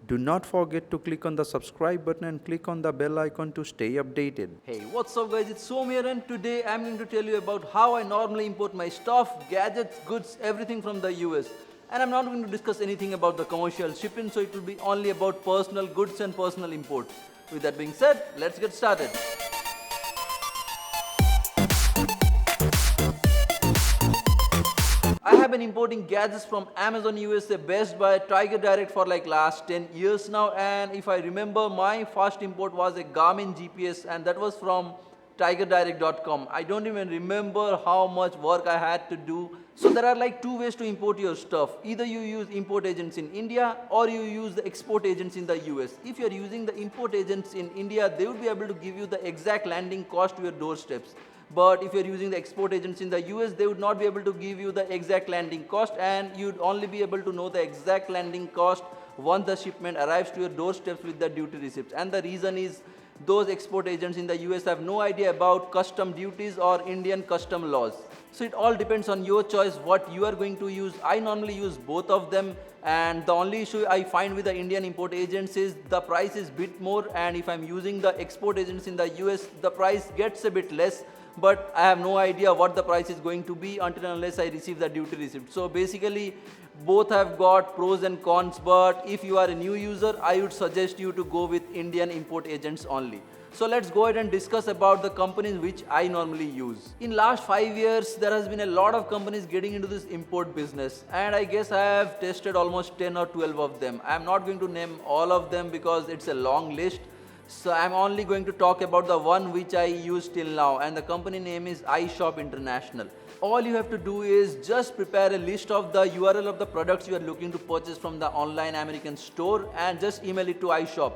Do not forget to click on the subscribe button and click on the bell icon to stay updated. Hey, what's up guys, it's Som here and today I'm going to tell you about how I normally import my stuff, gadgets, goods, everything from the US. And I'm not going to discuss anything about the commercial shipping, so it will be only about personal goods and personal imports. With that being said, let's get started. I have been importing gadgets from Amazon USA, Best Buy, Tiger Direct for like last 10 years now, and if I remember, my first import was a Garmin GPS and that was from tigerdirect.com. I don't even remember how much work I had to do. So there are like two ways to import your stuff. Either you use import agents in India or you use the export agents in the US. If you are using the import agents in India, they would be able to give you the exact landing cost to your doorsteps. But if you're using the export agents in the US, they would not be able to give you the exact landing cost, and you'd only be able to know the exact landing cost once the shipment arrives to your doorsteps with the duty receipts. And the reason is those export agents in the US have no idea about custom duties or Indian custom laws. So it all depends on your choice what you are going to use. I normally use both of them, and the only issue I find with the Indian import agents is the price is bit more, and if I'm using the export agents in the US, the price gets a bit less, but I have no idea what the price is going to be until unless I receive the duty receipt. So basically both have got pros and cons, but if you are a new user, I would suggest you to go with Indian import agents only. So let's go ahead and discuss about the companies which I normally use. In last 5 years, there has been a lot of companies getting into this import business, and I guess I have tested almost 10 or 12 of them. I am not going to name all of them because it's a long list. So I'm only going to talk about the one which I use till now, and the company name is iShop International. All you have to do is just prepare a list of the URL of the products you are looking to purchase from the online American store and just email it to iShop.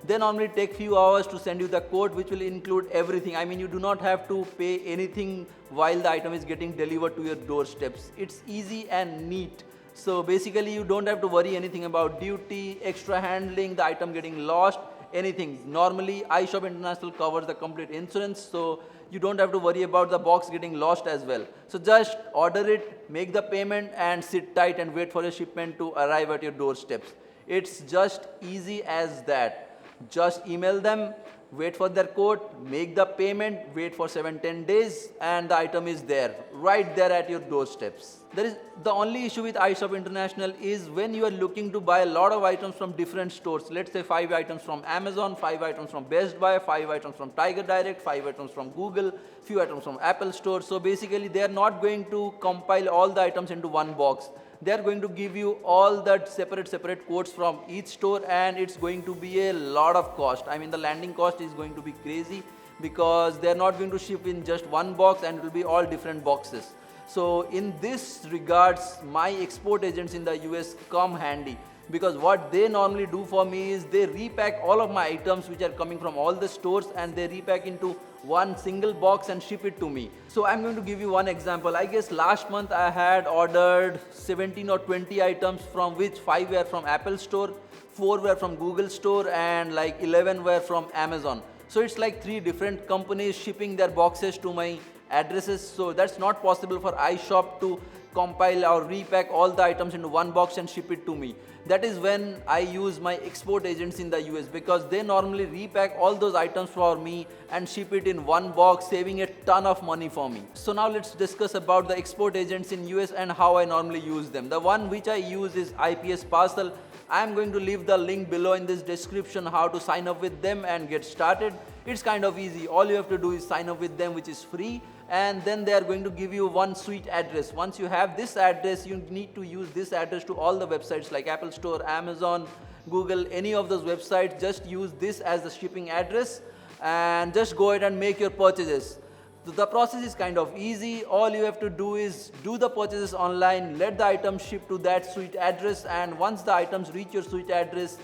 They normally take few hours to send you the code which will include everything. I mean, you do not have to pay anything while the item is getting delivered to your doorsteps. It's easy and neat. So basically you don't have to worry anything about duty, extra handling, the item getting lost, anything. Normally iShop International covers the complete insurance, so you don't have to worry about the box getting lost as well. So just order it, make the payment and sit tight and wait for your shipment to arrive at your doorsteps. It's just easy as that. Just email them, wait for their code, make the payment, wait for 7-10 days, and the item is there, right there at your doorsteps. There is the only issue with iShop International is when you are looking to buy a lot of items from different stores. Let's say 5 items from Amazon, 5 items from Best Buy, 5 items from Tiger Direct, 5 items from Google, few items from Apple Store. So basically they are not going to compile all the items into one box. They are going to give you all that separate codes from each store, and it's going to be a lot of cost. I mean, the landing cost is going to be crazy because they are not going to ship in just one box, and it will be all different boxes. So in this regards, my export agents in the US come handy, because what they normally do for me is they repack all of my items which are coming from all the stores, and they repack into one single box and ship it to me. So I'm going to give you one example. I guess last month I had ordered 17 or 20 items, from which 5 were from Apple Store, 4 were from Google Store, and like 11 were from Amazon. So it's like 3 different companies shipping their boxes to my addresses. So that's not possible for iShop to compile or repack all the items into one box and ship it to me. That is when I use my export agents in the US, because they normally repack all those items for me and ship it in one box, saving a ton of money for me. So now let's discuss about the export agents in US and how I normally use them. The one which I use is IPS Parcel. I am going to leave the link below in this description how to sign up with them and get started. It's kind of easy. All you have to do is sign up with them, which is free, and then they are going to give you one sweet address. Once you have this address, you need to use this address to all the websites like Apple Store, Amazon, Google, any of those websites. Just use this as the shipping address and just go ahead and make your purchases. The process is kind of easy. All you have to do is do the purchases online, let the item ship to that sweet address, and once the items reach your sweet address,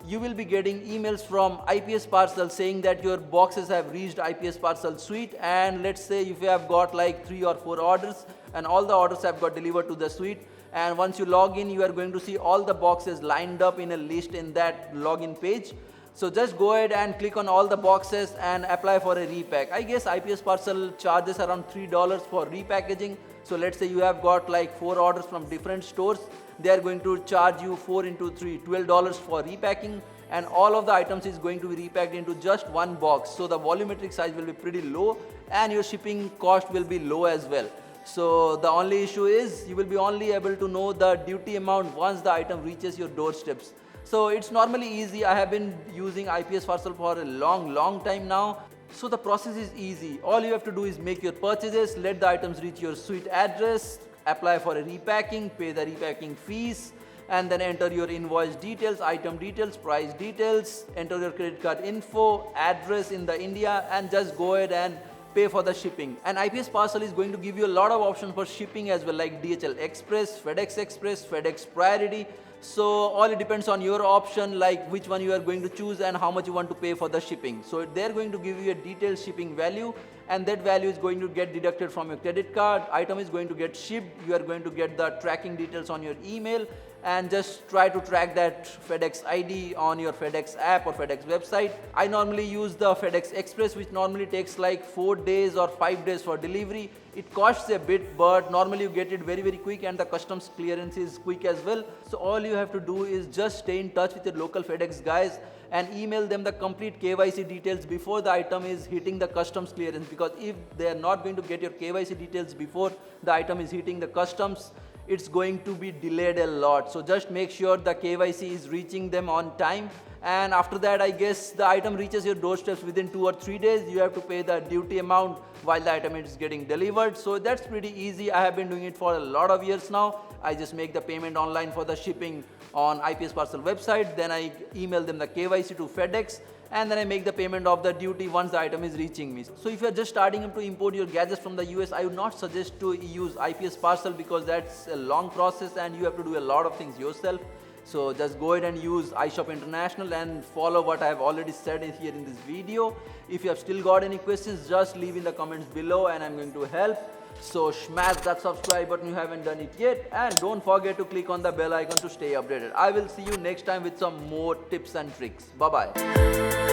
you will be getting emails from IPS Parcel saying that your boxes have reached IPS Parcel suite. And let's say if you have got like 3 or 4 orders and all the orders have got delivered to the suite, and once you log in, you are going to see all the boxes lined up in a list in that login page. So just go ahead and click on all the boxes and apply for a repack. I guess IPS Parcel charges around $3 for repackaging. So let's say you have got like 4 orders from different stores. They are going to charge you 4 into 3, $12 for repacking, and all of the items is going to be repacked into just one box. So the volumetric size will be pretty low and your shipping cost will be low as well. So the only issue is you will be only able to know the duty amount once the item reaches your doorsteps. So it's normally easy. I have been using IPS parcel for a long time now. So the process is easy. All you have to do is make your purchases, let the items reach your suite address, apply for a repacking, pay the repacking fees, and then enter your invoice details, item details, price details, enter your credit card info, address in the India, and just go ahead and pay for the shipping. And IPS parcel is going to give you a lot of options for shipping as well, like DHL Express, FedEx Priority. So all it depends on your option, like which one you are going to choose and how much you want to pay for the shipping. So they're going to give you a detailed shipping value, and that value is going to get deducted from your credit card. Item is going to get shipped. You are going to get the tracking details on your email, and just try to track that FedEx ID on your FedEx app or FedEx website. I normally use the FedEx Express, which normally takes like 4 days or 5 days for delivery. It costs a bit, but normally you get it very quick, and the customs clearance is quick as well. So all you have to do is just stay in touch with your local FedEx guys and email them the complete KYC details before the item is hitting the customs clearance, because if they are not going to get your KYC details before the item is hitting the customs, it's going to be delayed a lot. So just make sure the KYC is reaching them on time, and after that I guess the item reaches your doorsteps within 2 or 3 days. You have to pay the duty amount while the item is getting delivered. So that's pretty easy. I have been doing it for a lot of years now. I just make the payment online for the shipping on IPS Parcel website, then I email them the KYC to FedEx, and then I make the payment of the duty once the item is reaching me. So if you are just starting up to import your gadgets from the US, I would not suggest to use IPS Parcel, because that's a long process and you have to do a lot of things yourself. So just go ahead and use iShop International and follow what I have already said here in this video. If you have still got any questions, just leave in the comments below and I'm going to help. So smash that subscribe button if you haven't done it yet, and don't forget to click on the bell icon to stay updated. I will see you next time with some more tips and tricks. Bye bye.